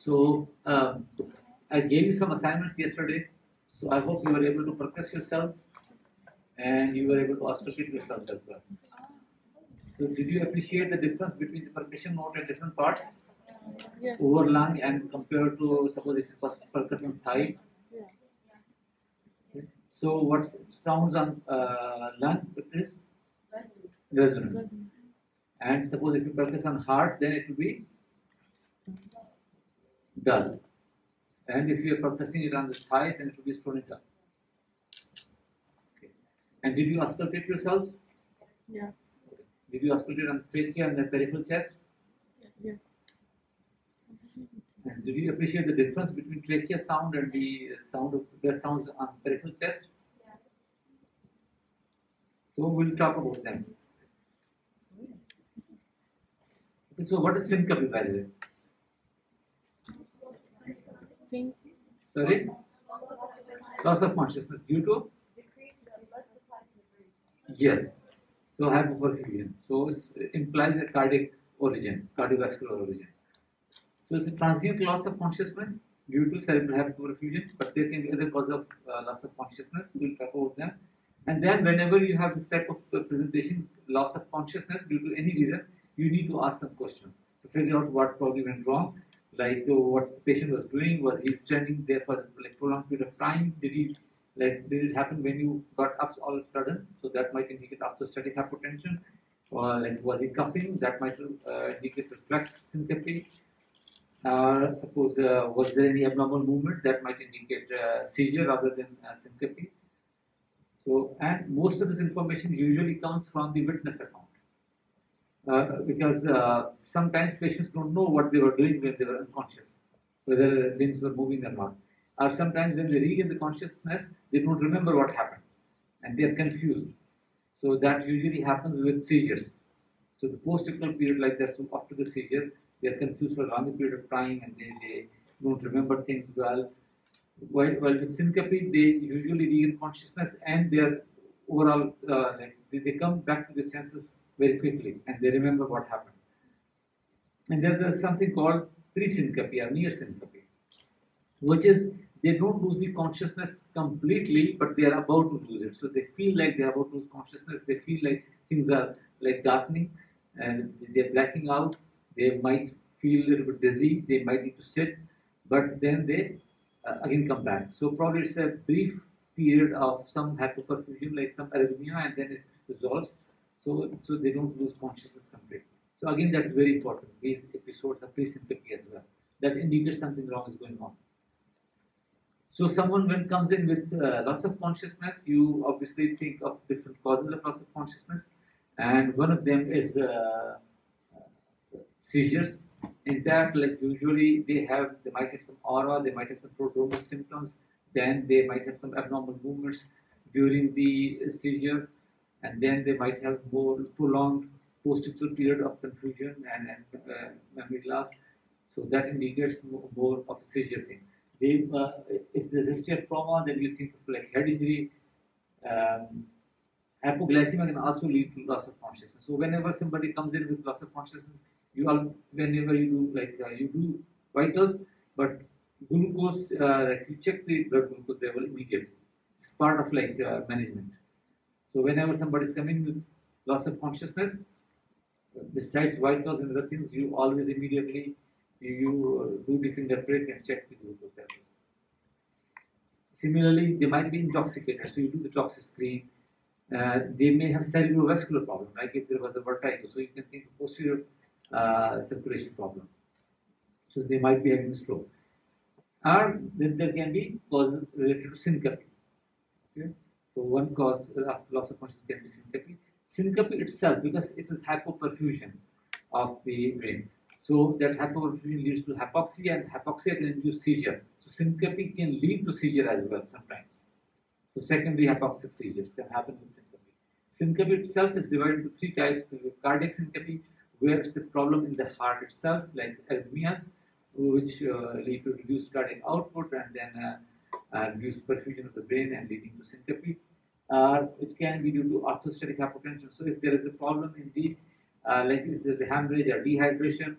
So I gave you some assignments yesterday. So I hope you were able to practice yourselves and you were able to auscultate yourselves as well. So did you appreciate the difference between the percussion note and different parts? Yes. Over lung and compared to suppose if it was percussion thigh. Yeah. Okay. So what sounds on lung it is resonant. And suppose if you percuss on heart, then it will be dull. And if you are percussing it on the thigh, then it will be stonical. Okay. And did you auscultate yourselves? Yes. Did you auscultate on trachea and the peripheral chest? Yes. And did you appreciate the difference between trachea sound and the sound of breath sounds on peripheral chest? So we'll talk about them. Okay, so what is syncope, by the way? Think. Sorry? Loss of consciousness due to? Yes. So hypoperfusion. So it implies a cardiac origin, cardiovascular origin. So it's a transient loss of consciousness due to cerebral hypoperfusion, but there can be other cause of loss of consciousness. We'll talk about them. And then whenever you have this type of presentation, loss of consciousness due to any reason, you need to ask some questions to figure out what probably went wrong, like what the patient was doing, was he standing there for like prolonged period of time, did it happen when you got up all of a sudden, so that might indicate orthostatic hypotension, or like was he coughing, that might indicate reflex syncope. Suppose was there any abnormal movement, that might indicate seizure rather than syncope. So, and most of this information usually comes from the witness account. Because sometimes patients don't know what they were doing when they were unconscious, whether limbs were moving or not. Or sometimes when they regain the consciousness, they don't remember what happened and they are confused. So that usually happens with seizures. So the post-ictal period like that, so after the seizure, they are confused for a longer period of time and they don't remember things well. While with syncope, they usually regain consciousness and they are overall, they come back to the senses very quickly and they remember what happened. And then there's something called pre-syncope or near syncope, which is they don't lose the consciousness completely, but they are about to lose it. So they feel like they are about to lose consciousness. They feel like things are like darkening and they're blacking out. They might feel a little bit dizzy. They might need to sit, but then they again come back. So probably it's a brief period of some hypoperfusion, like some arrhythmia, and then it resolves. So they don't lose consciousness completely. So again, that's very important. These episodes are pre-syncope as well. That indicates something wrong is going on. So someone when comes in with loss of consciousness, you obviously think of different causes of loss of consciousness, and one of them is seizures. In that, like usually they might have some aura, they might have some prodromal symptoms, then they might have some abnormal movements during the seizure, and then they might have more prolonged post-ictal period of confusion and memory loss. So that indicates more of a seizure thing. If there's history of trauma, then you think of like head injury. Hypoglycemia can also lead to loss of consciousness. So whenever somebody comes in with loss of consciousness, whenever you do you do vitals, but glucose, like you check the blood glucose level immediately. It's part of like management. So whenever somebody is coming with loss of consciousness, besides vitals and other things, you always immediately you do the finger prick and check the glucose level. Similarly, they might be intoxicated, so you do the toxic screen. They may have cerebrovascular problem, like if there was a vertigo, so you can think of posterior circulation problem. So they might be having a stroke. Or then there can be causes related to syncope. Okay? So one cause of loss of consciousness can be syncope. Syncope itself, because it is hypoperfusion of the brain. So that hypoperfusion leads to hypoxia, and hypoxia can induce seizure. So syncope can lead to seizure as well sometimes. So secondary hypoxic seizures can happen with syncope. Syncope itself is divided into three types: cardiac syncope, where it's the problem in the heart itself, like arrhythmias, which lead to reduced cardiac output and then reduced perfusion of the brain and leading to syncope. It can be due to orthostatic hypotension. So if there is a problem in the, like if there's a hemorrhage or dehydration,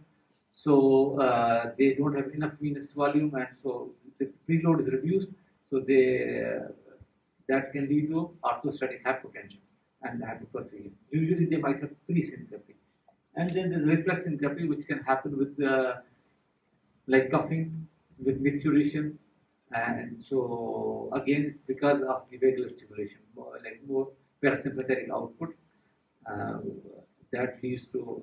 So they don't have enough venous volume, and so the preload is reduced. So that can lead to orthostatic hypotension and hypoperfusion. Usually they might have pre-syncope. And then there's reflex syncope, which can happen with like coughing, with micturition, and so again it's because of the vagal stimulation, more parasympathetic output that leads to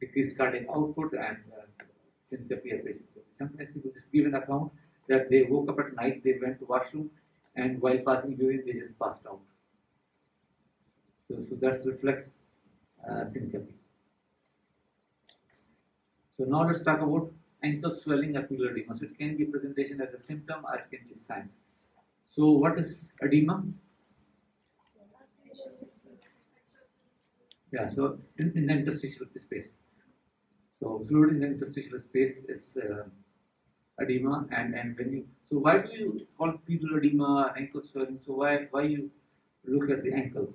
decreased cardiac output and syncope or presyncope. Sometimes people just give an account that they woke up at night, they went to washroom, and while passing urine they just passed out. So that's reflex syncope. So now let's talk about ankle swelling or pubic edema. So it can be presentation as a symptom or it can be a sign. So what is edema? Yeah, so in the interstitial space. So fluid in the interstitial space is edema, and when you, so why do you call pubic edema ankle swelling? So why you look at the ankles?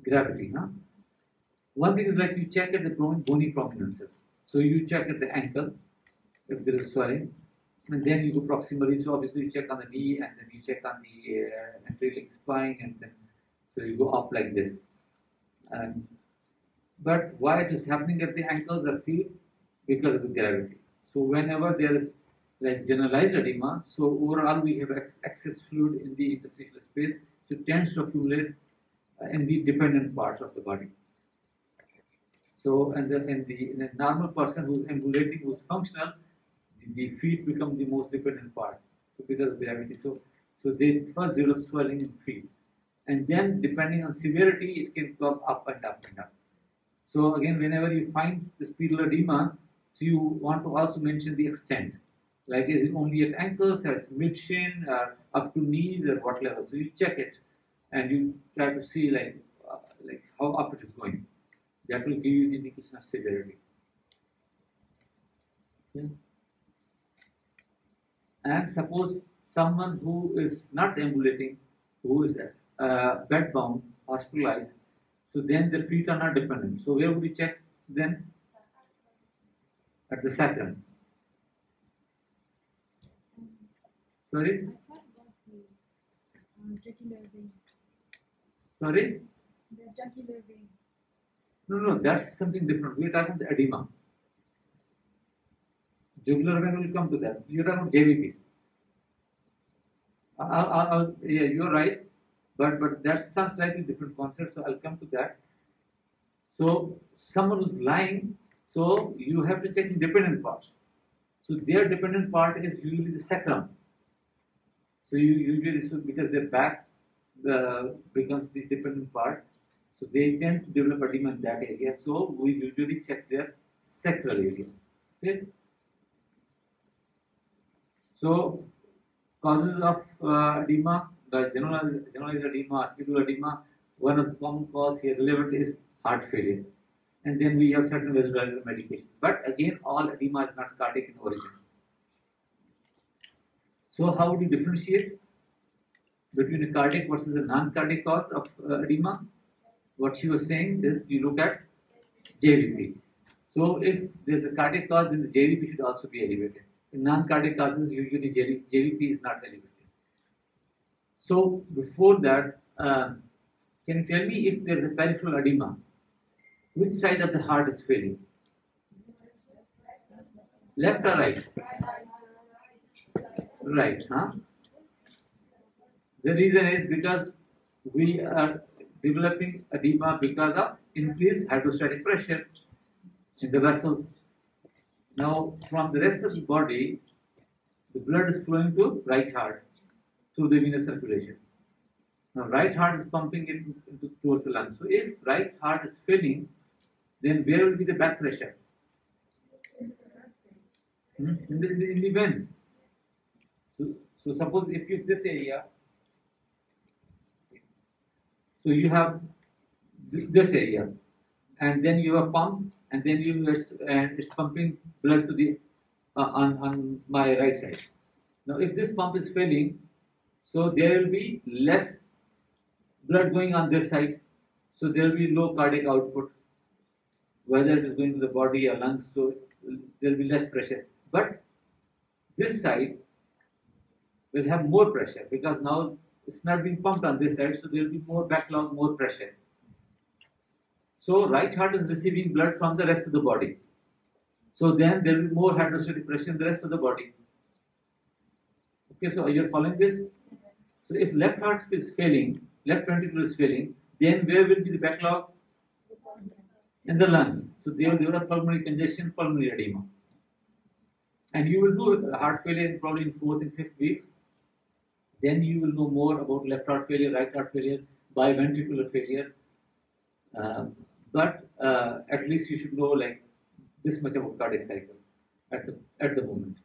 Gravity, huh? One thing is like you check at the bony prominences. So you check at the ankle if there is swelling, and then you go proximally. So obviously you check on the knee, and then you check on the anterior spine, and then so you go up like this. But why it is happening at the ankles or feet? Because of the gravity. So whenever there is like generalized edema, so overall we have excess fluid in the interstitial space, so it tends to accumulate in the dependent parts of the body. So, in a normal person who's ambulating, who's functional, the feet become the most dependent part, so because of gravity. So they first develop swelling in feet, and then depending on severity, it can come up and up and up. So again, whenever you find this pedal edema, so you want to also mention the extent. Like, is it only at ankles, or mid shin, or up to knees, or what level? So you check it, and you try to see like how up it is going. That will give you the indication of severity. Okay. And suppose someone who is not ambulating, who is bed bound, hospitalized, so then their feet are not dependent. So where would you check then? At the sacrum. Sorry? Sorry? The jugular vein. No, that's something different. We are talking about edema. Jugular vein will come to that. You are talking about JVP. Yeah, you are right, but that's some slightly different concept. So I'll come to that. So someone who's lying, so you have to check in dependent parts. So their dependent part is usually the sacrum. So you usually, so because their back becomes the dependent part, so they tend to develop edema in that area. So we usually check their sacral area. Okay. So causes of edema, the generalized edema, articular edema, one of the common cause here relevant is heart failure. And then we have certain vasodilator medications. But again, all edema is not cardiac in origin. So how do you differentiate between a cardiac versus a non-cardiac cause of edema? What she was saying is you look at JVP. So if there's a cardiac cause, then the JVP should also be elevated. In non-cardiac causes, usually JVP is not elevated. So before that, can you tell me if there's a peripheral edema, which side of the heart is failing? Left or right? Right, huh? The reason is because we are developing edema because of increased hydrostatic pressure in the vessels. Now, from the rest of the body, the blood is flowing to right heart through the venous circulation. Now, right heart is pumping it towards the lungs. So, if right heart is filling, then where will be the back pressure? In the veins. So suppose if you this area, so you have this area, and then you have a pump, and then it's pumping blood to the on my right side. Now, if this pump is failing, so there will be less blood going on this side, so there will be low cardiac output. whether it is going to the body or lungs, so there will be less pressure. But this side will have more pressure because now it's not being pumped on this side, so there will be more backlog, more pressure. So right heart is receiving blood from the rest of the body. So then there will be more hydrostatic pressure in the rest of the body. Okay, so are you following this? So if left heart is failing, left ventricle is failing, then where will be the backlog? In the lungs. So there will have pulmonary congestion, pulmonary edema. And you will do heart failure probably in 4th and 5th weeks. Then you will know more about left heart failure, right heart failure, biventricular failure. But at least you should know like this much about cardiac cycle at the moment.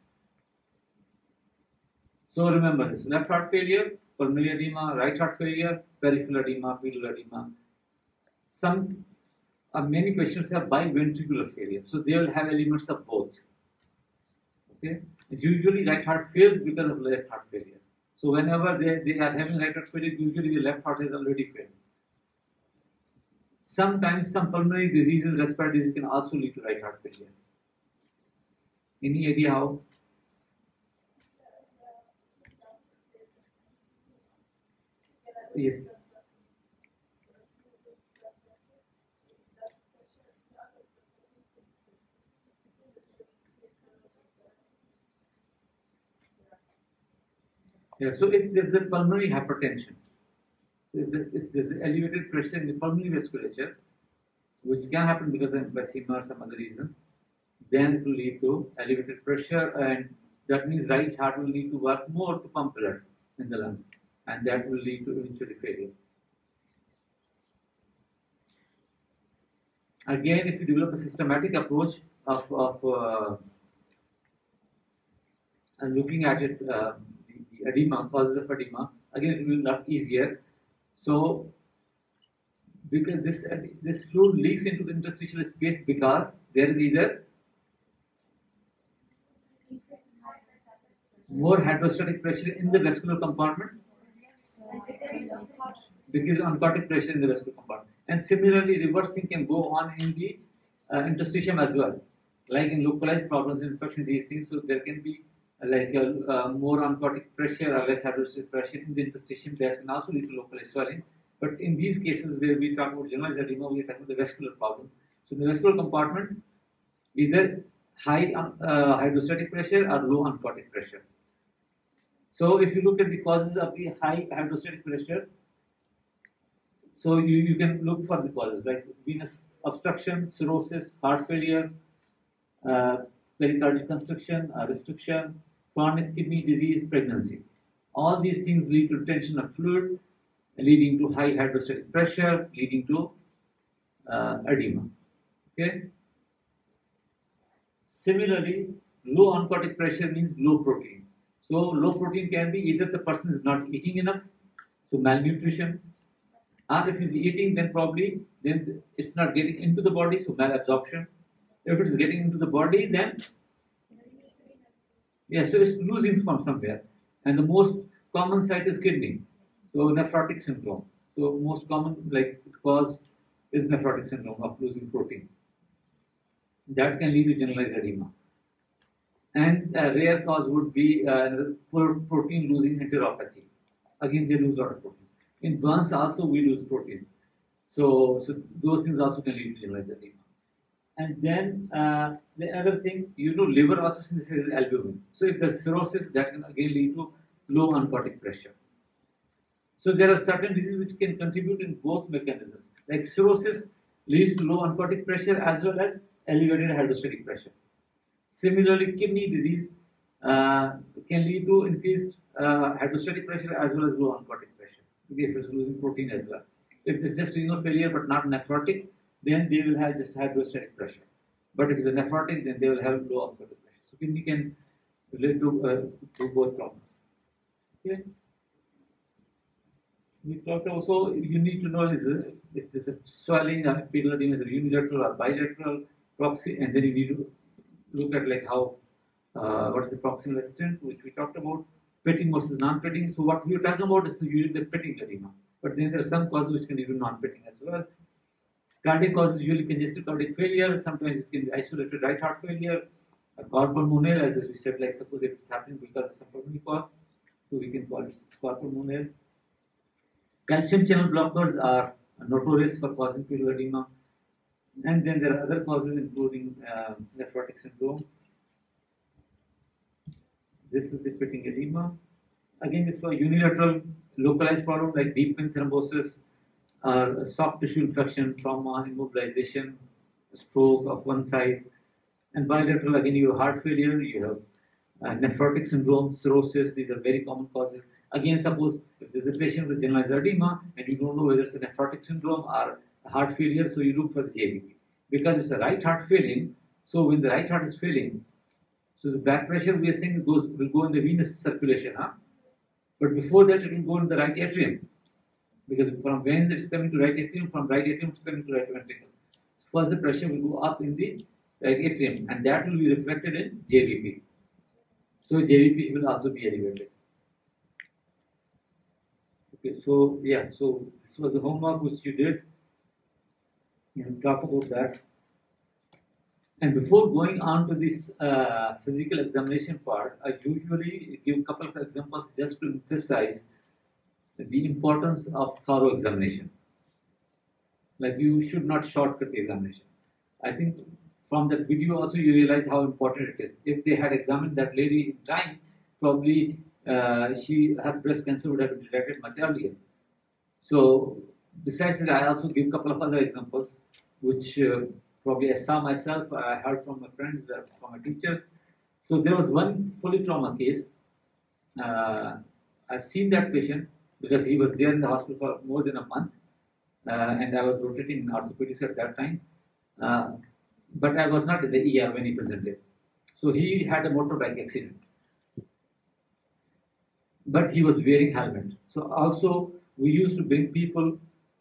So remember this: left heart failure, pulmonary edema; right heart failure, peripheral edema, pedal edema. Many patients have biventricular failure, so they will have elements of both. Okay, usually right heart fails because of left heart failure. So whenever they are having right heart failure, usually the left heart has already failed. Sometimes some pulmonary diseases, respiratory disease can also lead to right heart failure. Any idea how? Yes. Yeah, so if there's a pulmonary hypertension, if there's elevated pressure in the pulmonary vasculature, which can happen because of emphysema or some other reasons, then it will lead to elevated pressure, and that means right heart will need to work more to pump blood in the lungs, and that will lead to eventually failure. Again, if you develop a systematic approach of looking at it, the edema, causes of edema, again it will be a lot easier. So, because this fluid leaks into the interstitial space because there is either more hydrostatic pressure in the vascular compartment because of oncotic pressure in the vascular compartment. And similarly, reverse thing can go on in the interstitium as well, like in localized problems, infection, these things. So there can be more oncotic pressure or less hydrostatic pressure in the interstitium that can also lead to localized swelling. But in these cases where we talk about generalized edema, we are talking about the vascular problem. So in the vascular compartment, either high hydrostatic pressure or low oncotic pressure. So if you look at the causes of the high hydrostatic pressure, so you can look for the causes like venous obstruction, cirrhosis, heart failure, pericardial constriction, restriction, chronic kidney disease, pregnancy. All these things lead to retention of fluid, leading to high hydrostatic pressure, leading to edema. Okay. Similarly, low oncotic pressure means low protein. So low protein can be either the person is not eating enough, so malnutrition, or if he's eating, then probably then it's not getting into the body, so malabsorption. If it's getting into the body, then so it's losing from somewhere. And the most common site is kidney. So nephrotic syndrome. So most common cause is nephrotic syndrome of losing protein. That can lead to generalized edema. And a rare cause would be protein losing enteropathy. Again, they lose a lot of protein. In burns also we lose proteins. So those things also can lead to generalized edema. And then the other thing, liver also synthesizes albumin. So if there's cirrhosis, that can again lead to low oncotic pressure. So there are certain diseases which can contribute in both mechanisms. Like cirrhosis leads to low oncotic pressure as well as elevated hydrostatic pressure. Similarly, kidney disease can lead to increased hydrostatic pressure as well as low oncotic pressure. If it's losing protein as well. If it's just renal failure but not nephrotic, then they will have just hydrostatic pressure. But if it's a nephrotic, then they will have low oncotic pressure. So kidney can relate to both problems. Okay. We talked also, you need to know if there's a swelling of pedal edema is unilateral or bilateral proxy, and then you need to look at how what's the proximal extent, which we talked about, pitting versus non-pitting. So what we are talking about is usually the pitting edema, but then there are some causes which can lead to non-pitting as well. Cardiac causes usually congestive cardiac failure. Sometimes it can be isolated right heart failure. A pulmonale, as we said, like suppose if it's happening because of some pulmonary cause, so we can call it pulmonale. Calcium channel blockers are notorious for causing pleural edema. And then there are other causes including nephrotic syndrome. This is the pitting edema. Again, this for unilateral localized problem like deep vein thrombosis, soft tissue infection, trauma, immobilization, stroke of one side. And bilateral, again, you have heart failure, you have nephrotic syndrome, cirrhosis. These are very common causes. Again, suppose if there's a patient with generalized edema and you don't know whether it's a nephrotic syndrome or a heart failure, so you look for the JVP. Because it's a right heart failing, so when the right heart is failing, so the back pressure we are saying will go in the venous circulation, huh? But before that it will go in the right atrium. Because from veins it's coming to right atrium, from right atrium it's coming to right ventricle. So first the pressure will go up in the right atrium and that will be reflected in JVP. So JVP will also be elevated. Okay, so yeah, so this was the homework which you did. And talk about that. And before going on to this physical examination part, I usually give a couple of examples just to emphasize the importance of thorough examination. Like you should not shortcut the examination. I think from that video also you realize how important it is. If they had examined that lady in time, probably her breast cancer would have been detected much earlier. So besides that, I also give a couple of other examples, which probably I saw myself, I heard from my friends, from my teachers. So there was one polytrauma case. I've seen that patient because he was there in the hospital for more than a month, and I was rotating in orthopedics at that time. But I was not in the ER when he presented. So he had a motorbike accident, but he was wearing helmet. So also we used to bring people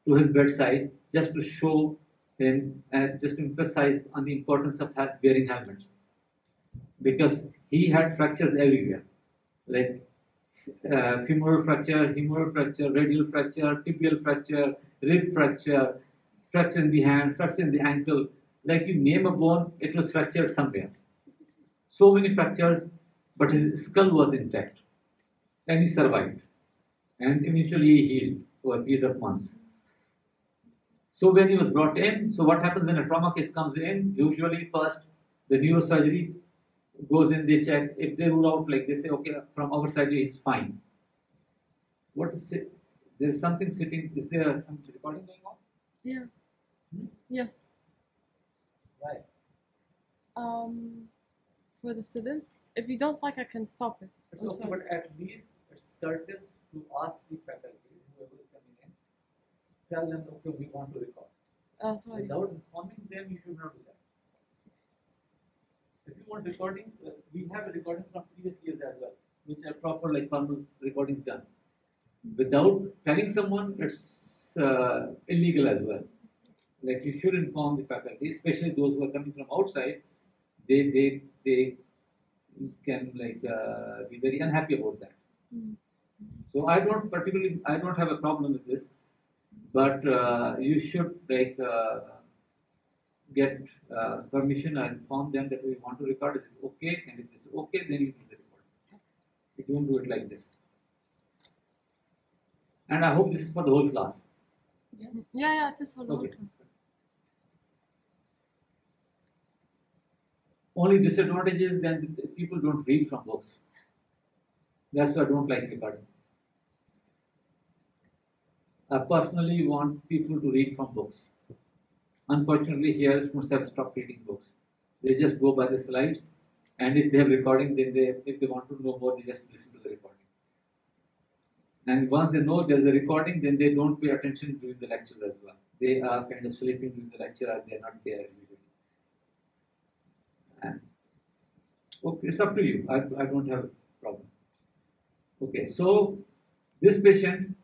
to his bedside just to show him and just to emphasize on the importance of wearing helmets, because he had fractures everywhere, like femoral fracture, radial fracture, tibial fracture, rib fracture, fracture in the hand, fracture in the ankle. Like you name a bone, it was fractured somewhere. So many fractures, but his skull was intact, and he survived, and eventually he healed over a period of months. So when he was brought in, so what happens when a trauma case comes in? Usually first the neurosurgery goes in, they check. If they rule out, like they say, okay, from our side he's fine. What is it? There's something sitting. Is there some recording going on? Yeah. Hmm? Yes. Why? For the students. If you don't like, I can stop it. It's I'm okay, sorry. but at least it's courteous to ask the faculty, whoever is coming in, tell them, okay, we want to record. Sorry. Without informing them, you should not do that. If you want recordings, we have recordings from previous years as well, which are proper, like formal recordings done. Without telling someone, it's illegal as well. Like you should inform the faculty, especially those who are coming from outside. They can be very unhappy about that. Mm. So I don't have a problem with this, but you should get permission and inform them that we want to record. Is it okay? And if it's okay, then you do the recording. You don't do it like this. And I hope this is for the whole class. Yeah, it is for the whole Okay. class. Only disadvantage is then people don't read from books. That's why I don't like recording. I personally want people to read from books. Unfortunately, here students have stopped reading books. They just go by the slides, and if they have recording, then if they want to know more, they just listen to the recording. And once they know there's a recording, then they don't pay attention during the lectures as well. They are kind of sleeping during the lecture, or they are not there immediately. And okay, it's up to you. I don't have a problem. Okay, so this patient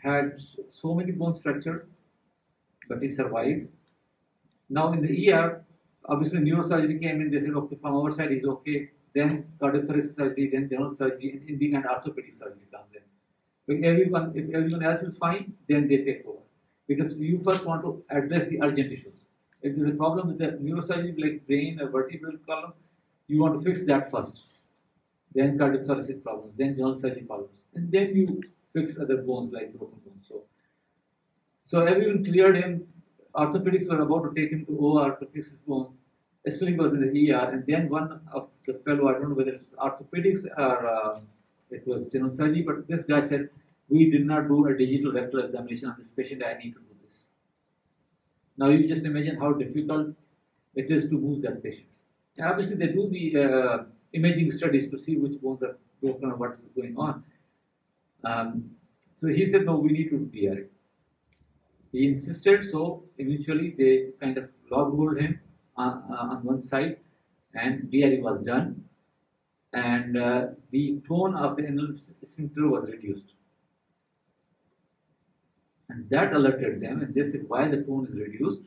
had so many bones fractured, but he survived. Now in the ER, obviously neurosurgery came in. They said, okay, from our side he's okay. Then cardiothoracic surgery, then general surgery, and in the end orthopedic surgery comes in. If everyone else is fine, then they take over. because you first want to address the urgent issues. If there's a problem with the neurosurgery like brain or vertebral column, you want to fix that first. Then cardiothoracic problems, then general surgery problems, and then you fix other bones like broken bones. So everyone cleared him. Orthopedics were about to take him to OR to fix his bones. Still he was in the ER, and then one of the fellow, I don't know whether it was orthopedics or it was general surgery, but this guy said, we did not do a digital rectal examination on this patient, I need to do this. Now you just imagine how difficult it is to move that patient. And obviously they do the imaging studies to see which bones are broken or what is going on. So he said, no, we need to DR it. He insisted, so eventually they kind of log-rolled him on one side, and DRE was done, and the tone of the anal sphincter was reduced. And that alerted them, and they said, why the tone is reduced?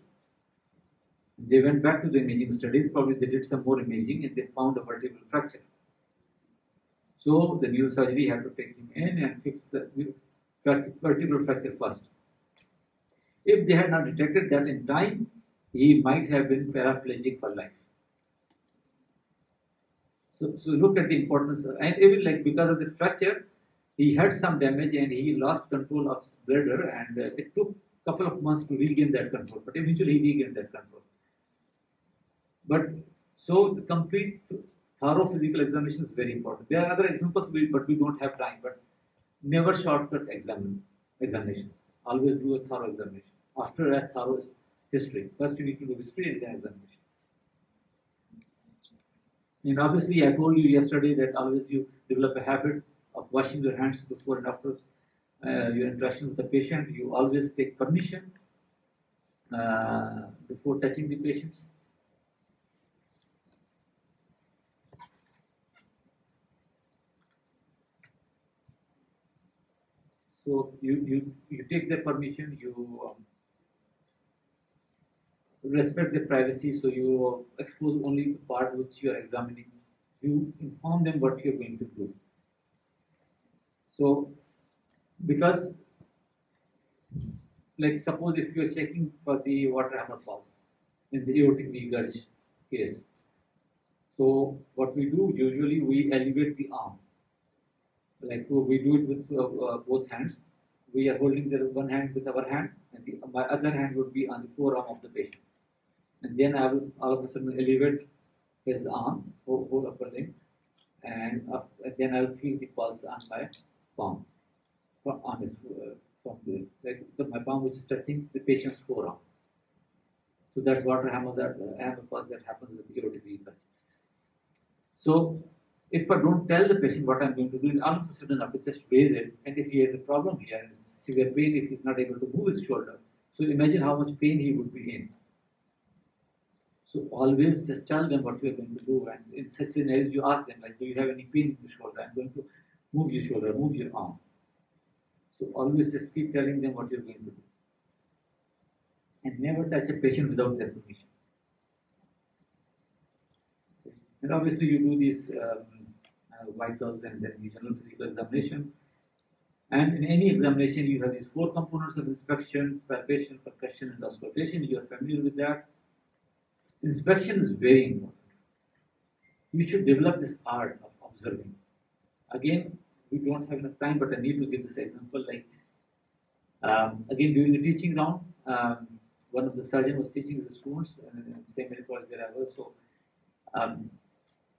They went back to the imaging studies, probably they did some more imaging, and they found a vertebral fracture. So the neurosurgery had to take him in and fix the vertebral fracture first. If they had not detected that in time, he might have been paraplegic for life. So look at the importance, and even like because of the fracture, he had some damage and he lost control of his bladder, and it took a couple of months to regain that control, but eventually he regained that control. But so the complete thorough physical examination is very important. There are other examples, but we don't have time. But never shortcut examinations. Always do a thorough examination. After a thorough history, first you need to do history and then examination. And obviously, I told you yesterday that always you develop a habit of washing your hands before and after your interaction with the patient. You always take permission before touching the patients. So you take their permission, you respect their privacy, so you expose only the part which you are examining. You inform them what you are going to do. So, because, like suppose if you are checking for the water hammer pulse in the aortic regurg case, so what we do usually we elevate the arm. Like we do it with both hands. We are holding the one hand with our hand, and my other hand would be on the forearm of the patient. And then I will all of a sudden elevate his arm, whole upper limb, and then I will feel the pulse on my palm, on his my palm which is touching the patient's forearm. So that's water hammer pulse that happens with the aortic regurg. So if I don't tell the patient what I'm going to do, all of a sudden I will just raise it, and if he has a problem here, severe pain, if he's not able to move his shoulder, so imagine how much pain he would be in. So always just tell them what you are going to do, and in such scenarios you ask them like, do you have any pain in the shoulder? I'm going to move your shoulder, move your arm. So always just keep telling them what you're going to do, and never touch a patient without their permission. And obviously you do these vitals and then the general physical examination. And in any examination, you have these 4 components of inspection: palpation, percussion, and auscultation. You are familiar with that. Inspection is very important. You should develop this art of observing. Again, we don't have enough time, but I need to give this example. Like again, during the teaching round, one of the surgeons was teaching the students in the same medical college where I was.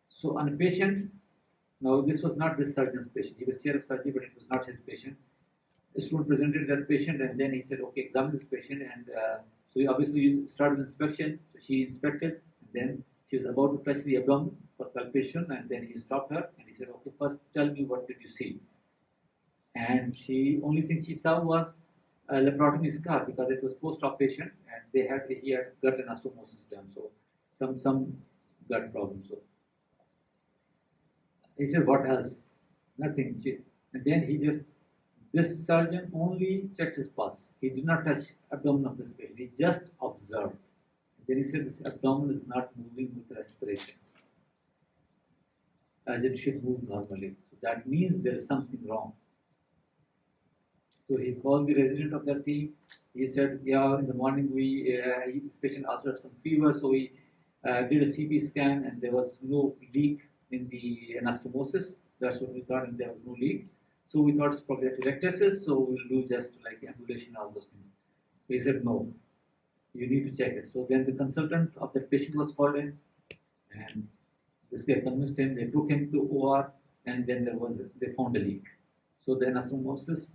So on a patient, now this was not this surgeon's patient. He was chair of surgery, but it was not his patient. The student presented that patient, and then he said, "Okay, examine this patient." And so obviously you start with inspection. So she inspected, and then she was about to touch the abdomen for palpation, and then he stopped her and he said, "Okay, first tell me what did you see?" And she only thing she saw was a laparotomy scar because it was post-op patient, and he had gut anastomosis done, so some gut problem. So he said, "What else?" Nothing. And then this surgeon only checked his pulse. He did not touch abdomen of this patient. He just observed. And then he said, "This abdomen is not moving with respiration as it should move normally. So that means there is something wrong." So he called the resident of the team. He said, yeah, in the morning this patient also had some fever, so we did a CT scan and there was no leak in the anastomosis. That's what we thought, and there was no leak. So we thought it's probably atelectasis, so we'll do just like ambulation, all those things. He said, no, you need to check it. So then the consultant of the patient was called in, and this guy convinced him, they took him to OR, and then they found a leak. So the anastomosis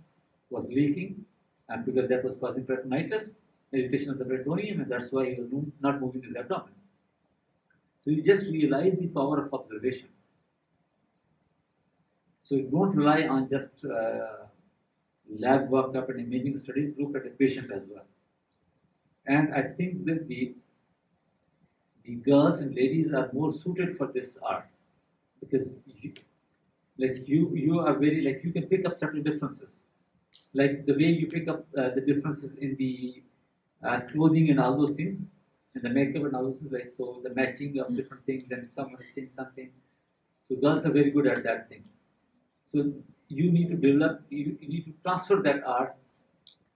was leaking, and because that was causing peritonitis, irritation of the peritoneum, and that's why he was not moving his abdomen. So you just realize the power of observation. So you don't rely on just lab workup and imaging studies, look at the patient as well. And I think that the girls and ladies are more suited for this art because you are very you can pick up subtle differences, like the way you pick up the differences in the clothing and all those things, and the makeup and all those things. Like so, the matching of different things, and if someone is saying something, so girls are very good at that thing. So you need to develop, you need to transfer that art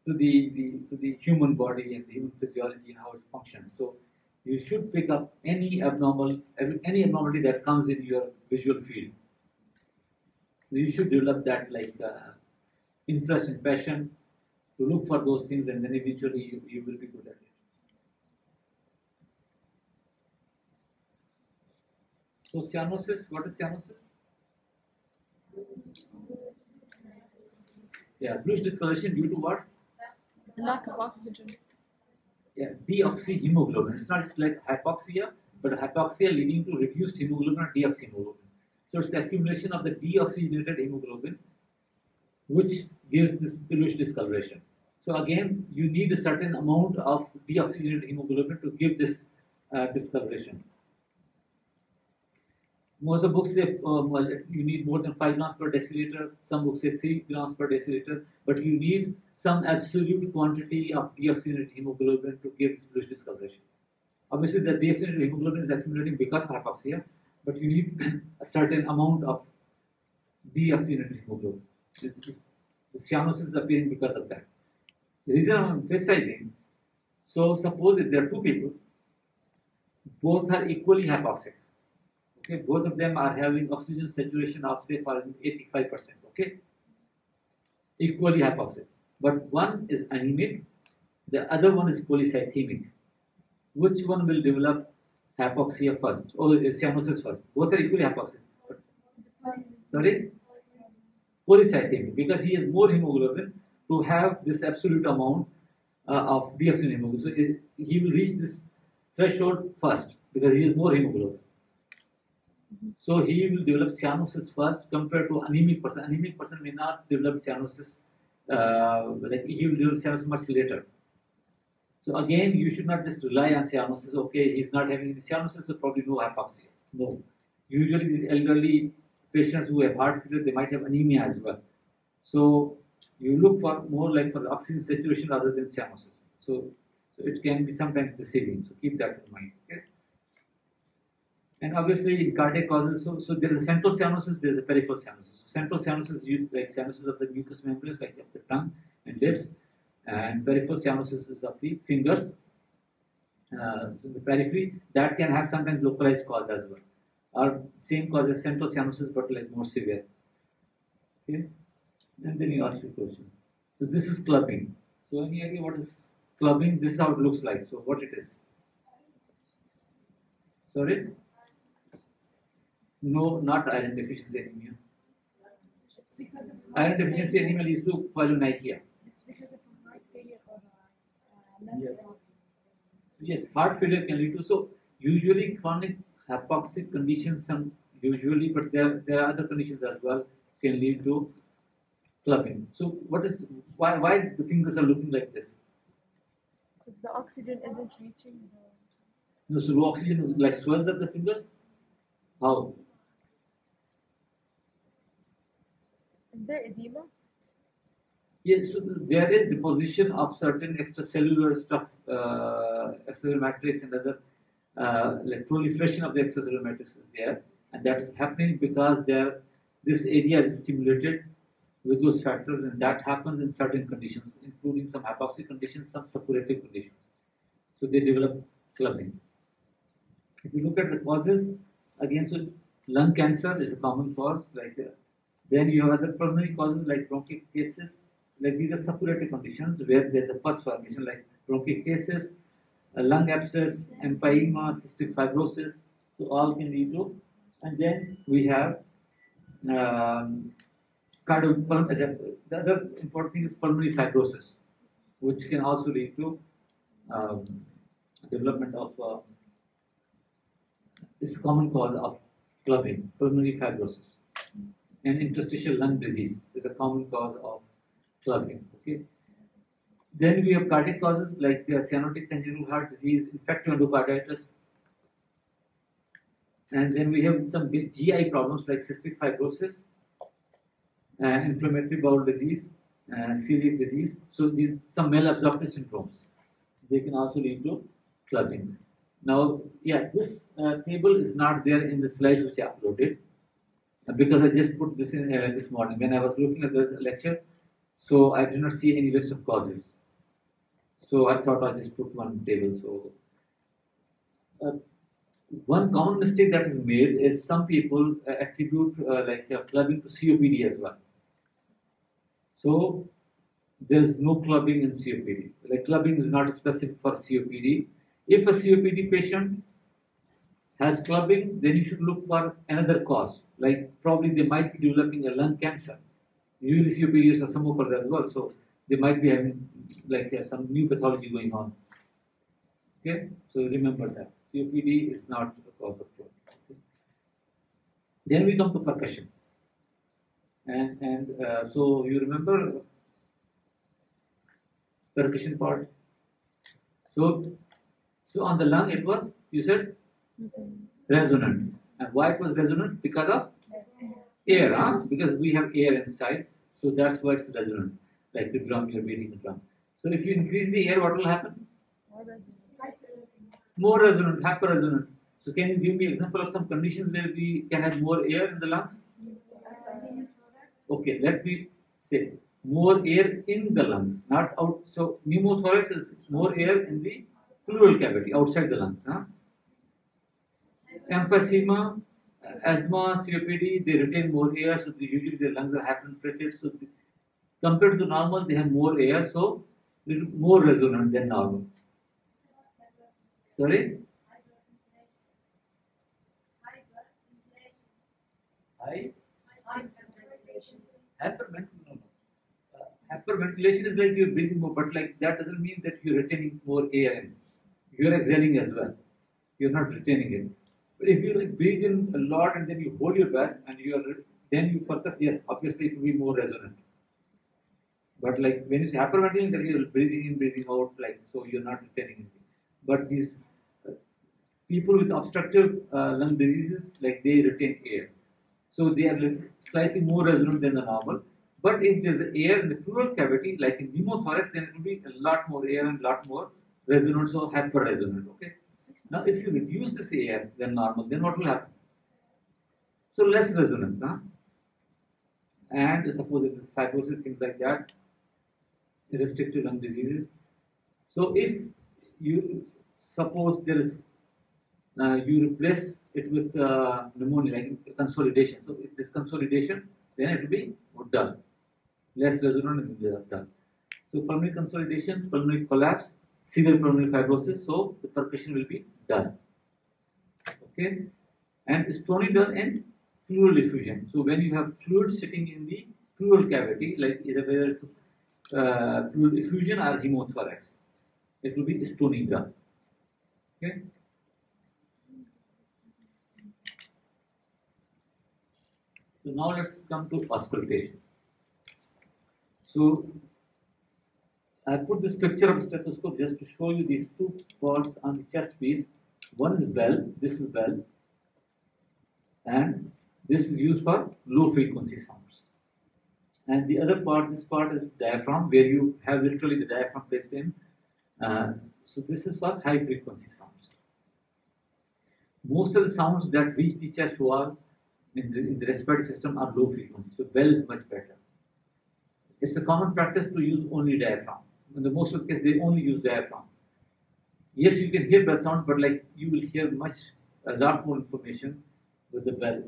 to the human body and the human physiology and how it functions. So you should pick up any abnormality that comes in your visual field. You should develop that interest and passion to look for those things, and then eventually you will be good at it. So cyanosis, what is cyanosis? Yeah, bluish discoloration due to what? Lack of oxygen. Yeah, deoxyhemoglobin. It's not just like hypoxia, but hypoxia leading to reduced hemoglobin or deoxyhemoglobin. So it's the accumulation of the deoxygenated hemoglobin which gives this bluish discoloration. So again, you need a certain amount of deoxygenated hemoglobin to give this discoloration. Most of the books say you need more than 5 grams per deciliter. Some books say 3 grams per deciliter. But you need some absolute quantity of deoxygenated hemoglobin to give this bluish discoloration. Obviously, the deoxygenated hemoglobin is accumulating because of hypoxia, but you need a certain amount of deoxygenated hemoglobin. The cyanosis is appearing because of that. The reason I'm emphasizing, so suppose if there are 2 people, both are equally hypoxic. Okay, both of them are having oxygen saturation of say for 85%. Okay, equally hypoxic, but one is anemic, the other one is polycythemic. Which one will develop hypoxia first or cyanosis first? Both are equally hypoxic. Sorry, polycythemic, because he has more hemoglobin to have this absolute amount of deoxygenated hemoglobin. So he will reach this threshold first because he has more hemoglobin. So he will develop cyanosis first compared to anemic person. Anemic person may not develop cyanosis, he will develop cyanosis much later. So again, you should not just rely on cyanosis. Okay, he's not having any cyanosis, so probably no hypoxia. No. Usually these elderly patients who have heart failure, they might have anemia as well. So you look for more like for the oxygen saturation rather than cyanosis. So it can be sometimes deceiving. So keep that in mind. Okay? And obviously in cardiac causes, so there is a central cyanosis, there is a peripheral cyanosis. So central cyanosis is like cyanosis of the mucous membranes, like of the tongue and lips, and peripheral cyanosis is of the fingers. The periphery, that can have sometimes localized cause as well, or same cause as central cyanosis but like more severe. Okay, and then you ask your question. So this is clubbing. So any idea what is clubbing? This is how it looks like. So what it is? Sorry. No, not iron deficiency anemia. It's because of Iron deficiency anemia leads to polyonychia. It's because of a heart failure or lung Yeah. problem. Yes, heart failure can lead to. So usually chronic hypoxic conditions, but there are other conditions as well can lead to clubbing. So why the fingers are looking like this? Because the oxygen isn't reaching the. No, so low oxygen like swells up the fingers. How? Is there edema? Yes, so there is deposition of certain extracellular stuff, extracellular matrix and other like proliferation of the extracellular matrix is there, and that is happening because this area is stimulated with those factors, and that happens in certain conditions, including some hypoxic conditions, some suppurative conditions. So they develop clubbing. If you look at the causes, again, so lung cancer is a common cause. Then you have other pulmonary causes like bronchiectasis. Like these are suppurative conditions where there's a pus formation, like bronchiectasis, lung abscess, empyema, cystic fibrosis. So all can lead to. And then we have the other important thing is pulmonary fibrosis, which can also lead to development of is a common cause of clubbing, pulmonary fibrosis. And interstitial lung disease is a common cause of clubbing. Okay. Then we have cardiac causes like cyanotic congenital heart disease, infective endocarditis. And then we have some GI problems like cystic fibrosis, inflammatory bowel disease, celiac disease. So these some malabsorptive syndromes. They can also lead to clubbing. Now, yeah, this table is not there in the slides which I uploaded because I just put this in this morning when I was looking at the lecture. So I did not see any list of causes. So I thought I'll just put one table. So one common mistake that is made is some people attribute clubbing to COPD as well. So there's no clubbing in COPD. Like clubbing is not specific for COPD. If a COPD patient has clubbing, then you should look for another cause. Like probably they might be developing a lung cancer. Usually COPDs are smokers as well, so they might be having some new pathology going on. Okay, so remember that COPD is not the cause of clubbing. Okay? Then we come to percussion, and so you remember percussion part. So on the lung it was, you said, resonant. And why it was resonant? Because of air, huh? Because we have air inside, so that's why it's resonant. Like the drum, you're beating the drum. So if you increase the air, what will happen? More resonant, hyper resonant. So can you give me an example of some conditions where we can have more air in the lungs? Okay, let me say more air in the lungs, not out. So pneumothorax is more air in the pleural cavity outside the lungs. Huh? Emphysema, asthma, COPD, they retain more air, so usually their lungs are hyperinflated. So compared to normal, they have more air, so little more resonant than normal. Sorry? Hyperventilation is like you're breathing more, but like that doesn't mean that you're retaining more air in. You're exhaling as well. You're not retaining it. But if you like breathe in a lot and then you hold your breath and then you focus, yes, obviously it will be more resonant. But like when you say hyperventilating, then you're breathing in, breathing out, like so you're not retaining anything. But these people with obstructive lung diseases, like they retain air. So they are slightly more resonant than the normal. But if there's air in the pleural cavity, like in pneumothorax, then it will be a lot more air and a lot more resonant, so hyper-resonant. Okay. Now, if you reduce this air than normal, then what will happen? So less resonance, huh? And suppose it is fibrosis, things like that, restrictive lung diseases. So if you suppose there is you replace it with pneumonia, like consolidation. So if this consolidation, then it will be dull, less resonant and dull. So pulmonary consolidation, pulmonary collapse, severe pulmonary fibrosis. So the percussion will be dull. Okay, and stony dull and pleural effusion. So when you have fluid sitting in the pleural cavity, like either whether it's pleural effusion or hemothorax, it will be stony dull. Okay. So now let's come to auscultation. So I put this picture of a stethoscope just to show you these two parts on the chest piece. One is bell, this is bell, and this is used for low frequency sounds. And the other part, this part is diaphragm, where you have literally the diaphragm placed in. So this is for high frequency sounds. Most of the sounds that reach the chest wall in the respiratory system are low frequency. So bell is much better. It's a common practice to use only diaphragm. In the most of the case, they only use diaphragm. Yes, you can hear breath sounds, but like you will hear a lot more information with the bell.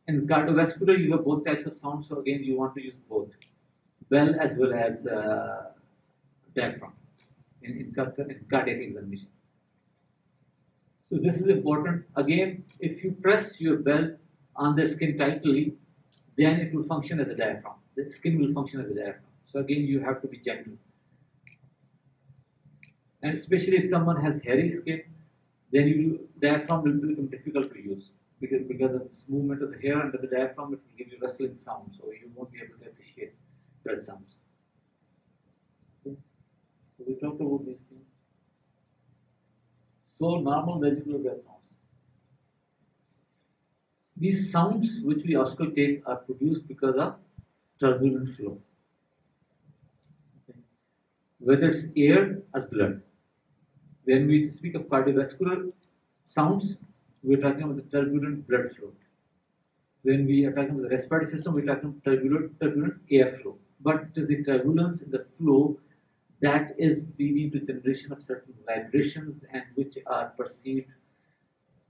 In cardiovascular, you have both types of sounds, so again, you want to use both bell as well as diaphragm in cardiac examination. So this is important. Again, if you press your bell on the skin tightly, then it will function as a diaphragm. The skin will function as a diaphragm. So again, you have to be gentle. And especially if someone has hairy skin, then diaphragm will become difficult to use because of this movement of the hair under the diaphragm, it will give you rustling sound, so you won't be able to appreciate breath sounds. Okay. So we talked about these things. So normal vesicular breath sounds. These sounds which we auscultate are produced because of turbulent flow. Okay. Whether it's air or blood. When we speak of cardiovascular sounds, we're talking about the turbulent blood flow. When we are talking about the respiratory system, we're talking about turbulent air flow. But it is the turbulence in the flow that is leading to generation of certain vibrations and which are perceived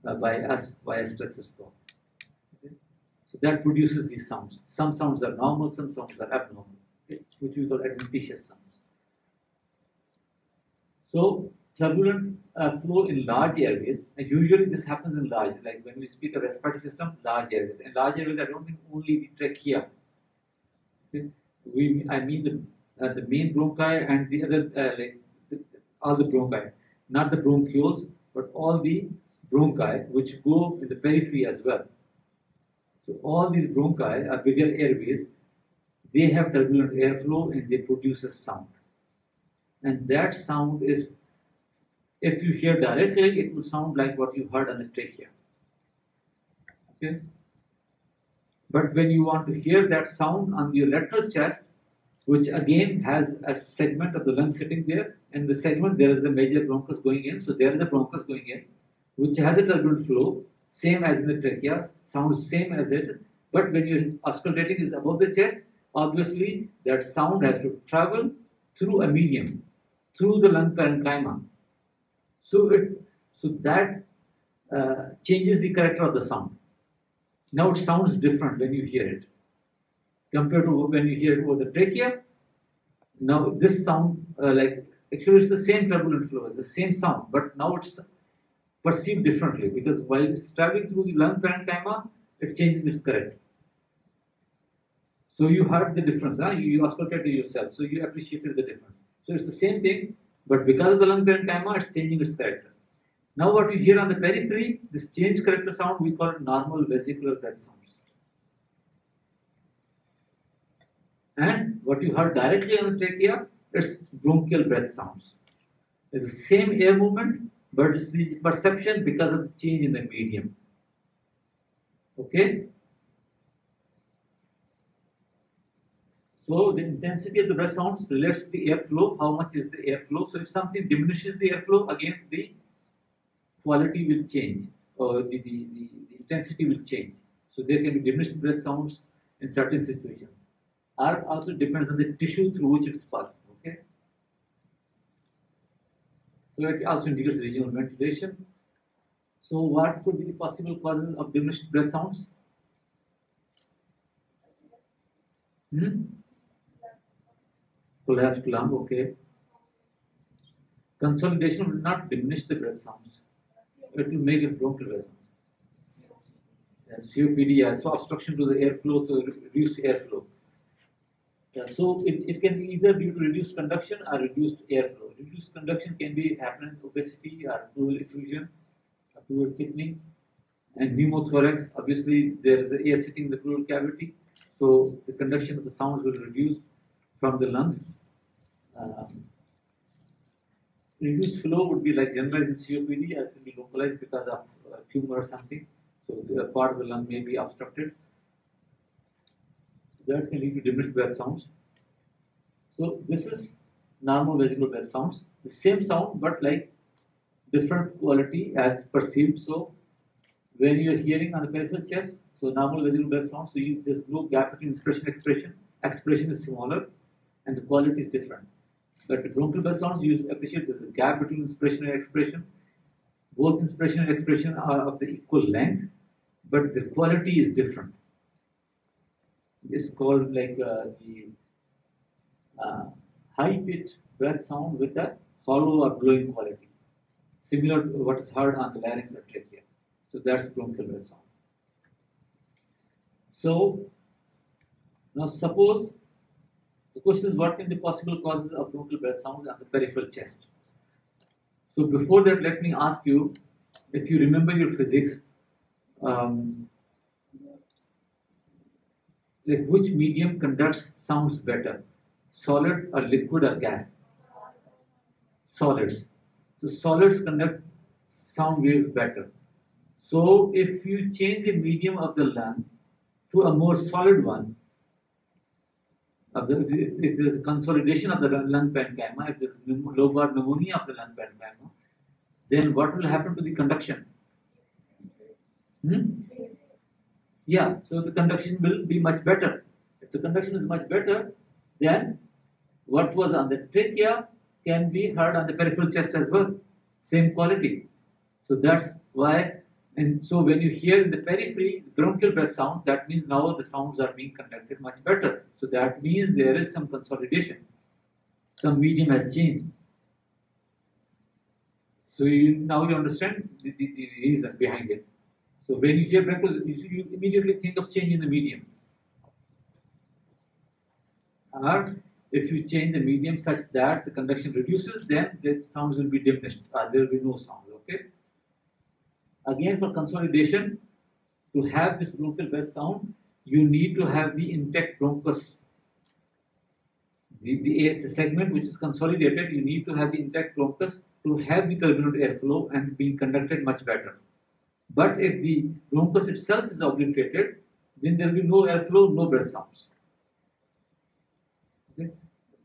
by us via stethoscope. Okay? So that produces these sounds. Some sounds are normal, some sounds are abnormal, okay? Which we call adventitious sounds. So turbulent flow in large airways, and usually this happens in large, like when we speak of respiratory system, large airways. In large airways, I don't mean only the trachea. Okay? I mean the main bronchi and the other, all the bronchi, not the bronchioles, but all the bronchi which go in the periphery as well. So all these bronchi are bigger airways. They have turbulent airflow and they produce a sound. And that sound is, if you hear directly, it will sound like what you heard on the trachea. Okay? But when you want to hear that sound on your lateral chest, which again has a segment of the lung sitting there, and the segment there is a major bronchus going in, so there is a bronchus going in, which has a turbulent flow, same as in the trachea, sounds same as it, but when your auscultating is above the chest, obviously that sound has to travel through a medium, through the lung parenchyma. So that changes the character of the sound. Now it sounds different when you hear it compared to when you hear it over the trachea. Now this sound, actually it's the same turbulent flow, it's the same sound, but now it's perceived differently because while it's traveling through the lung parenchyma, it changes its character. So you heard the difference, huh? You auscultated yourself, so you appreciated the difference. So it's the same thing, but because of the lung parenchyma, it's changing its character. Now what you hear on the periphery, this changed character sound, we call it normal vesicular breath sounds. And what you heard directly on the trachea, it's bronchial breath sounds. It's the same air movement, but it's the perception because of the change in the medium. Okay? So the intensity of the breath sounds relates to the airflow. How much is the airflow? So if something diminishes the airflow, again the quality will change, or the intensity will change. So there can be diminished breath sounds in certain situations. Or also depends on the tissue through which it's passed. Okay. So it also indicates regional ventilation. So what could be the possible causes of diminished breath sounds? Collapsed lung, okay. Consolidation will not diminish the breath sounds. It will make it bronchial breath sounds. COPD, yeah, so obstruction to the airflow, so reduced airflow. Yeah, so it can be either due to reduced conduction or reduced airflow. Reduced conduction can be happening obesity or pleural effusion, or pleural thickening, and pneumothorax. Obviously, there is air sitting in the pleural cavity, so the conduction of the sounds will reduce from the lungs. Reduced flow would be like generalized in COPD, or it can be localized because of tumor or something. So the part of the lung may be obstructed. That can lead to diminished breath sounds. So this is normal vesicular breath sounds. The same sound, but like different quality as perceived. So when you are hearing on the peripheral chest, so normal vesicular breath sounds, so there's no gap between inspiration and expiration. Expiration is smaller, and the quality is different. But the bronchial breath sounds, you appreciate there's a gap between inspiration and expiration. Both inspiration and expiration are of the equal length, but the quality is different. It's called like the high-pitched breath sound with a hollow or blowing quality, similar to what is heard on the larynx or trachea. So that's bronchial breath sound. So now suppose the question is, what can the possible causes of bronchial breath sounds on the peripheral chest? So before that, let me ask you, if you remember your physics, like which medium conducts sounds better, solid or liquid or gas? Solids. So solids conduct sound waves better. So if you change the medium of the lung to a more solid one, if there is consolidation of the lung parenchyma, if there is lobar pneumonia of the lung parenchyma, then what will happen to the conduction? Yeah, so the conduction will be much better. If the conduction is much better, then what was on the trachea can be heard on the peripheral chest as well. Same quality. So that's why, and so when you hear in the periphery bronchial breath sound, that means now the sounds are being conducted much better. So that means there is some consolidation. Some medium has changed. So now you understand the reason behind it. So when you hear bronchial, you immediately think of change in the medium. Or if you change the medium such that the conduction reduces, then the sounds will be diminished, or there will be no sound. Okay. Again, for consolidation, to have this bronchial breath sound, you need to have the intact bronchus. The segment which is consolidated, you need to have the intact bronchus to have the turbulent airflow and being conducted much better. But if the bronchus itself is obliterated, then there will be no airflow, no breath sounds. Okay.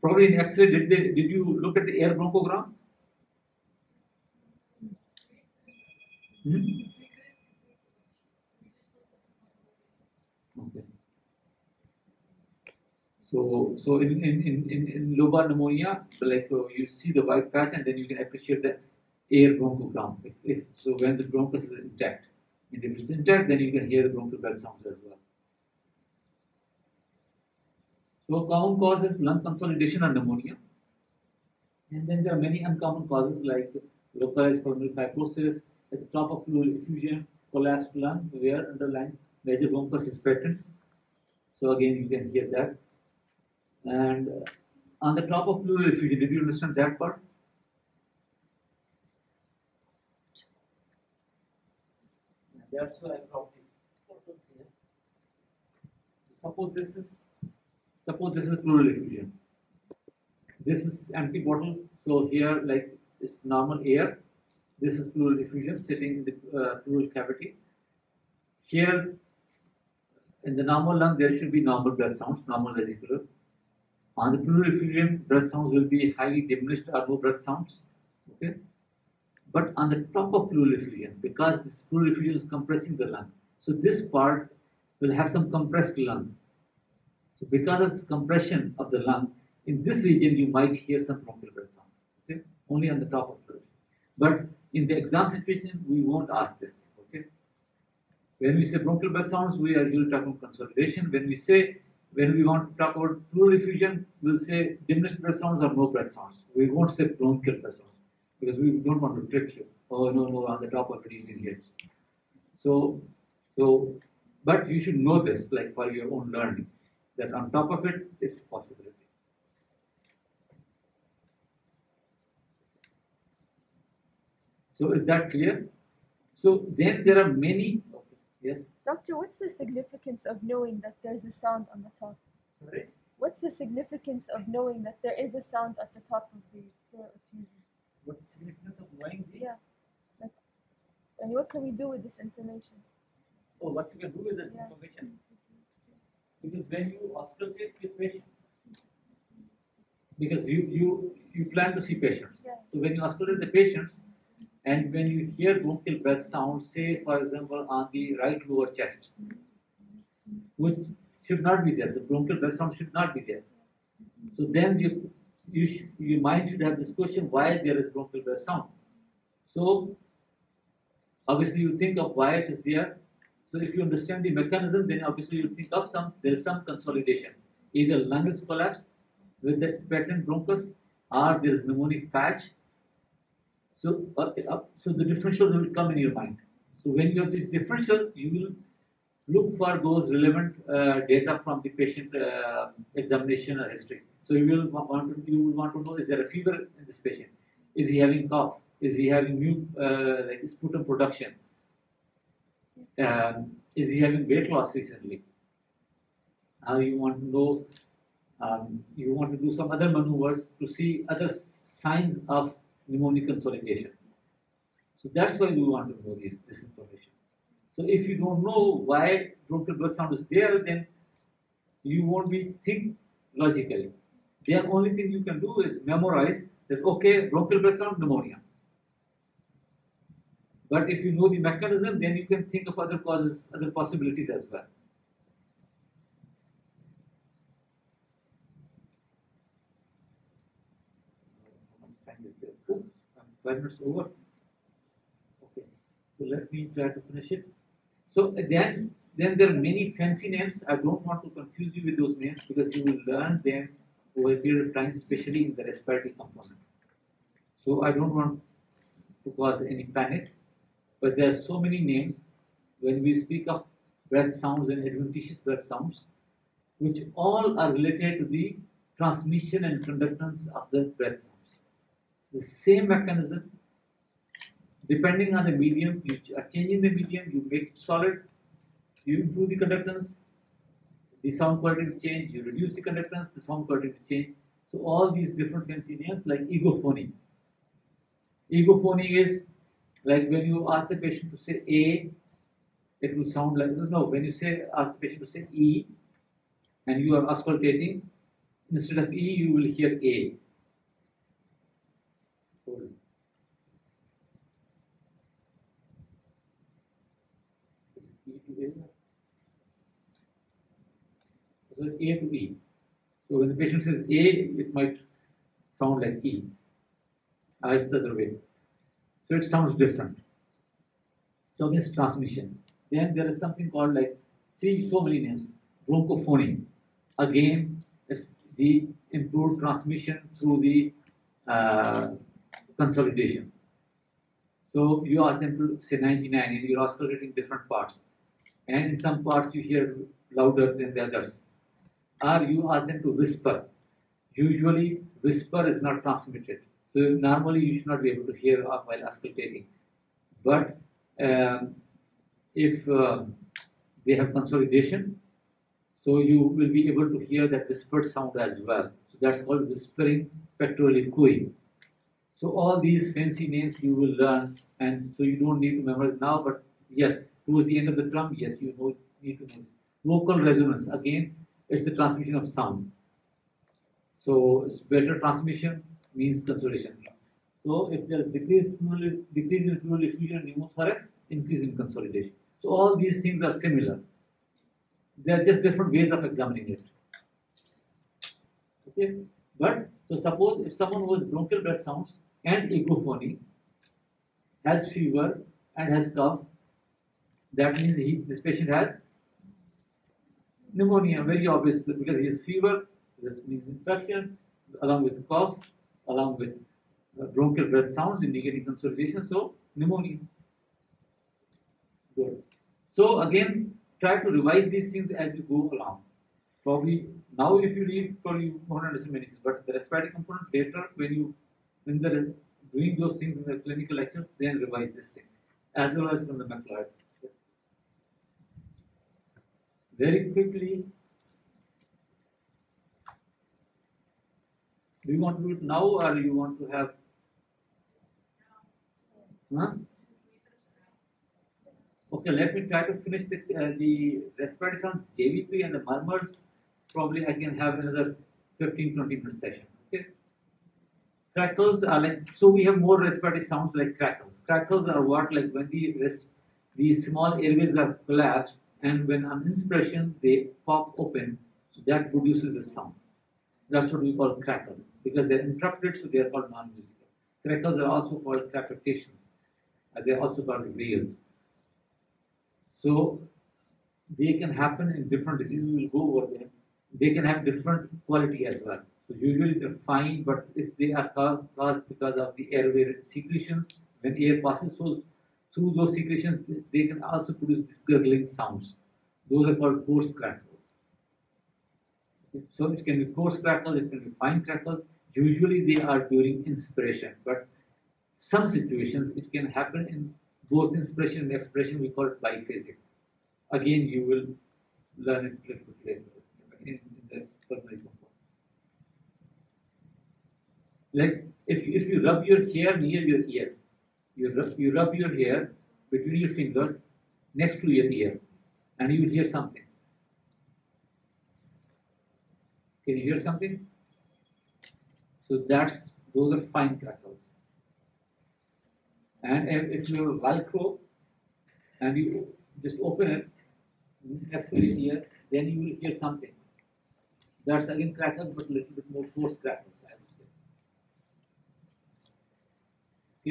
Probably in X-ray, did you look at the air bronchogram? Okay. So in lobar pneumonia, like you see the white patch, and then you can appreciate the air bronchogram. So when the bronchus is intact, and if it's intact, then you can hear the bronchial breath sounds as well. So common cause is lung consolidation and pneumonia, and then there are many uncommon causes like localized pulmonary fibrosis, at the top of pleural effusion, collapsed lung, where underlying major bronchus is patent. So again, you can hear that. And on the top of pleural effusion, did you understand that part? That's why I brought these photos here. Suppose this is pleural effusion. This is empty bottle. So here, like it's normal air. This is pleural effusion sitting in the pleural cavity. Here, in the normal lung, there should be normal breath sounds, normal vesicular. On the pleural effusion, breath sounds will be highly diminished or no breath sounds. Okay. But on the top of pleural effusion, because this pleural effusion is compressing the lung, so this part will have some compressed lung. So because of this compression of the lung, in this region you might hear some bronchial breath sound. Okay, only on the top of pleural. But in the exam situation, we won't ask this thing. Okay, when we say bronchial breath sounds, we are usually talking about consolidation. When we want to talk about pleural effusion, we'll say diminished breath sounds or no breath sounds. We won't say bronchial breath sounds, because we don't want to trick you. Oh no, on the top of it you can hear it. So, but you should know this, like for your own learning, that on top of it is possibility. So is that clear? So then there are many. Okay. Yes. Doctor, what's the significance of knowing that there's a sound on the top? Sorry. What's the significance of knowing that there is a sound at the top of the pleural effusion? What's the significance of knowing the? Yeah. Like, and what can we do with this information? Oh, what you can do with this information? Because when you auscultate with patients, because you plan to see patients. Yeah. So when you auscultate the patients, and when you hear bronchial breath sound, say for example on the right lower chest, which should not be there, the bronchial breath sound should not be there. So then your mind should have this question: why there is bronchial breath sound? So obviously you think of why it is there. So if you understand the mechanism, then obviously you think of there is some consolidation. Either lung is collapsed with that patent bronchus, or there is pneumonic patch. So so the differentials will come in your mind. So when you have these differentials, you will look for those relevant data from the patient examination or history. So you will want to know: is there a fever in this patient? Is he having cough? Is he having like sputum production? Is he having weight loss recently? You want to know. You want to do some other maneuvers to see other signs of pneumonic consolidation. So that's why we want to know this information. So if you don't know why bronchial breath sound is there, then you won't be think logically. The only thing you can do is memorize that, okay, bronchial breath sound, pneumonia. But if you know the mechanism, then you can think of other causes, other possibilities as well. How much time is there? Oh, I'm 5 minutes over. Okay, so let me try to finish it. So then there are many fancy names. I don't want to confuse you with those names because you will learn them over a period of time, especially in the respiratory component. So I don't want to cause any panic, but there are so many names when we speak of breath sounds and adventitious breath sounds, which all are related to the transmission and conductance of the breath sounds. The same mechanism, depending on the medium, you are changing the medium, you make it solid, you improve the conductance, the sound quality will change, you reduce the conductance, the sound quality will change. So all these different fancy names like egophony. Egophony is like when you ask the patient to say A, it will sound like, no, when you ask the patient to say E, and you are auscultating, instead of E, you will hear A. Hold on. E to A. So A to E. So when the patient says A, it might sound like E. It's the other way. So it sounds different. So this transmission. Then there is something called like, see, so many names. Bronchophony. Again, it's the improved transmission through the consolidation. So you ask them to say 99 and you're oscillating different parts. And in some parts you hear louder than the others. Or you ask them to whisper. Usually whisper is not transmitted. So normally you should not be able to hear while auscultating. But if they have consolidation, so you will be able to hear that whispered sound as well. So that's called whispering pectorally cooing. So all these fancy names you will learn, and so you don't need to memorize now, but yes, towards the end of the term, yes, you need to know. Vocal resonance, again, it's the transmission of sound. So it's better transmission means consolidation. So if there is decrease in pleural effusion and pneumothorax, increase in consolidation. So all these things are similar. They are just different ways of examining it. Okay, but so suppose if someone who has bronchial breath sounds and egophony, has fever and has cough, that means this patient has pneumonia, very obvious, because he has fever, this means infection, along with cough, along with bronchial breath sounds indicating consolidation, so pneumonia. Good. So again, try to revise these things as you go along. Probably now if you read, probably you won't understand many things, but the respiratory component later when they're doing those things in the clinical lectures, then revise this thing, as well as from the McLeod. Very quickly, do you want to do it now or you want to have? Huh? Okay, let me try to finish the respiratory sound JVP and the murmurs. Probably I can have another 15-20 minute session. Okay. Crackles are like, so we have more respiratory sounds like crackles. Crackles are what, like when the small airways are collapsed and when on inspiration they pop open, so that produces a sound. That's what we call crackles, because they're interrupted, so they are called non-musical. Crackles are also called crepitations. They are also called wails. So they can happen in different diseases. We will go over them. They can have different quality as well. So usually they're fine, but if they are caused because of the airway secretions, when air passes through those secretions, they can also produce these gurgling sounds. Those are called coarse crackles. So it can be coarse crackles, it can be fine crackles. Usually they are during inspiration, but some situations it can happen in both inspiration and expiration. We call it biphasic. Again, you will learn it a little bit later in the pulmonary component. Like if you rub your hair near your ear, you rub your hair between your fingers next to your ear, and you will hear something. Can you hear something? So those are fine crackles. And if you have Velcro and you just open it next to your ear, then you will hear something. That's again crackles, but a little bit more coarse crackles, I would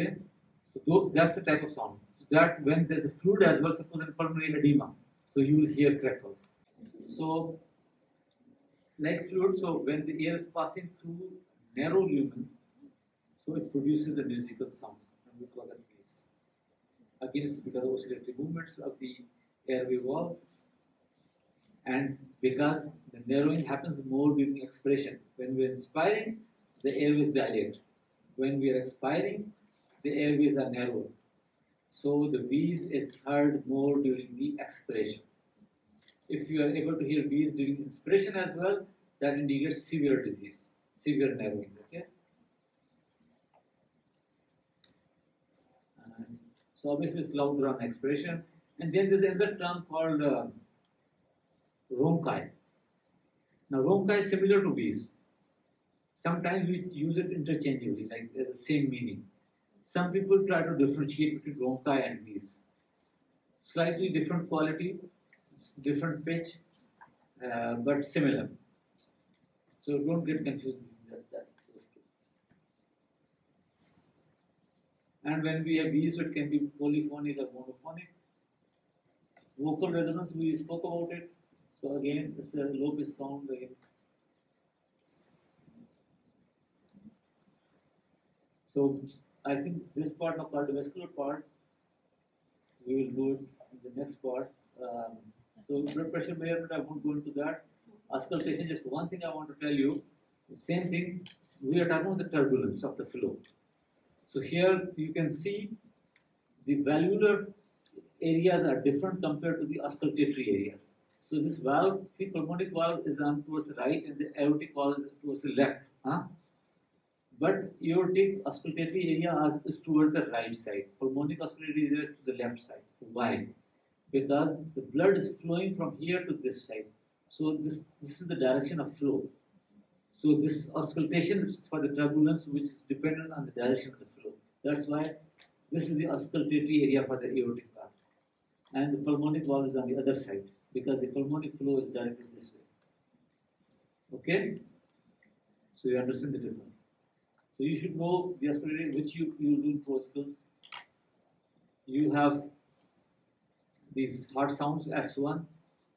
say. Okay? So that's the type of sound. So that when there's a fluid as well, suppose in pulmonary edema, so you will hear crackles. So like fluid, so when the air is passing through narrow lumens, so it produces a musical sound, and we call that bass. Again, it's because of oscillatory movements of the airway walls, and because the narrowing happens more during expiration. When we are inspiring, the airways dilate. When we are expiring, the airways are narrow. So the wheeze is heard more during the expiration. If you are able to hear wheeze during inspiration as well, that indicates severe disease, severe narrowing. Okay. So obviously it's louder on expiration, and then there's another term called rhonchi. Now rhonchi is similar to wheeze. Sometimes we use it interchangeably, like there's the same meaning. Some people try to differentiate between rhonchi and wheeze. Slightly different quality, different pitch, but similar. So don't get confused with that. And when we have wheeze, it can be polyphonic or monophonic. Vocal resonance, we spoke about it. So again, it's a low pitch sound again. So I think this part of cardiovascular part, we will do it in the next part. So blood pressure measurement, I won't go into that. Auscultation, just one thing I want to tell you. The same thing, we are talking about the turbulence of the flow. So here you can see the valvular areas are different compared to the auscultatory areas. So this valve, see, pulmonic valve is on towards the right and the aortic valve is towards the left. But aortic auscultatory area is towards the right side. Pulmonic auscultatory area is to the left side. Why? Because the blood is flowing from here to this side. So this is the direction of flow. So this auscultation is for the turbulence, which is dependent on the direction of the flow. That's why this is the auscultatory area for the aortic valve. And the pulmonic valve is on the other side, because the pulmonic flow is directed this way. Okay? So you understand the difference. So you should know the auscultatory, which you do in proscles. You have these hard sounds, S1.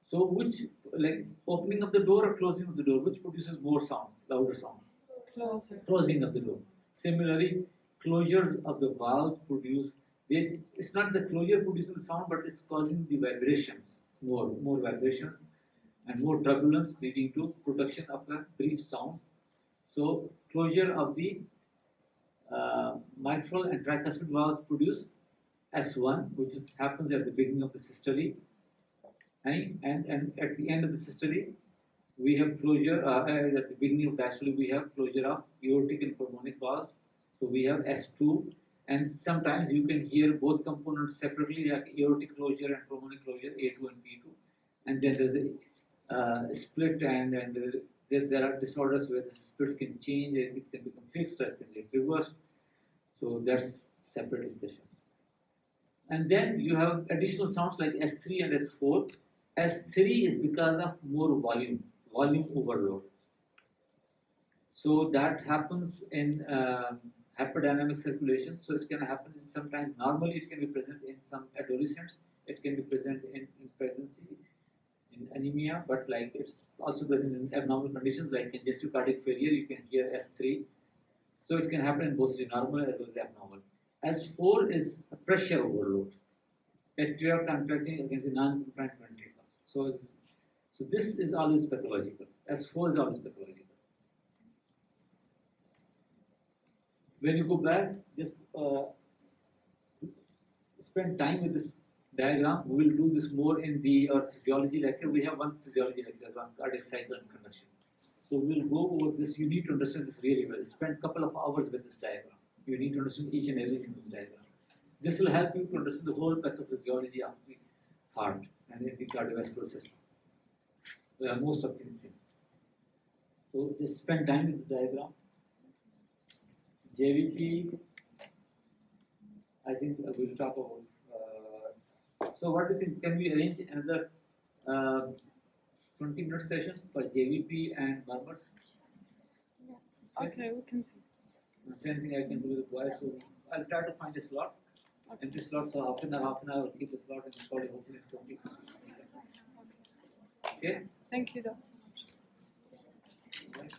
So which, like opening of the door or closing of the door, which produces more sound, louder sound? Closing of the door. Similarly, closures of the valves produce, it's not the closure producing the sound, but it's causing the vibrations, more vibrations and more turbulence, leading to production of a brief sound. So closure of the mitral and tricuspid valves produce S1, which happens at the beginning of the systole. And at the end of the systole, we have closure, at the beginning of diastole, we have closure of aortic and pulmonic valves. So we have S2, and sometimes you can hear both components separately, like aortic closure and pulmonic closure, A2 and B2. And then there's a split, and there are disorders where the split can change, it can become fixed, or it can get reversed. So that's separate discussion. And then you have additional sounds like S3 and S4. S3 is because of more volume overload. So that happens in hyperdynamic circulation. So it can happen in sometimes normally it can be present in some adolescents. It can be present in pregnancy, in anemia, but like it's also present in abnormal conditions like congestive cardiac failure. You can hear S3. So it can happen in both the normal as well as abnormal. S4 is a pressure overload. Atrial contracting against the non-compliant ventricles. So this is always pathological. S4 is always pathological. When you go back, just spend time with this diagram. We will do this more in our physiology lecture. We have one physiology lecture, one cardiac cycle and conduction. So we'll go over this. You need to understand this really well. Spend a couple of hours with this diagram. You need to understand each and everything in this diagram. This will help you to understand the whole pathophysiology of the heart and the cardiovascular system. Most of these things. So just spend time with this diagram. JVP, I think we'll talk about. So what do you think? Can we arrange another 20-minute session for JVP and murmurs? Okay, we can see. Same thing I can do with the boys. So I'll try to find a slot. Empty slot, so half an hour I'll keep the slot and probably hopefully 20. Okay? Thank you, Doctor. Right.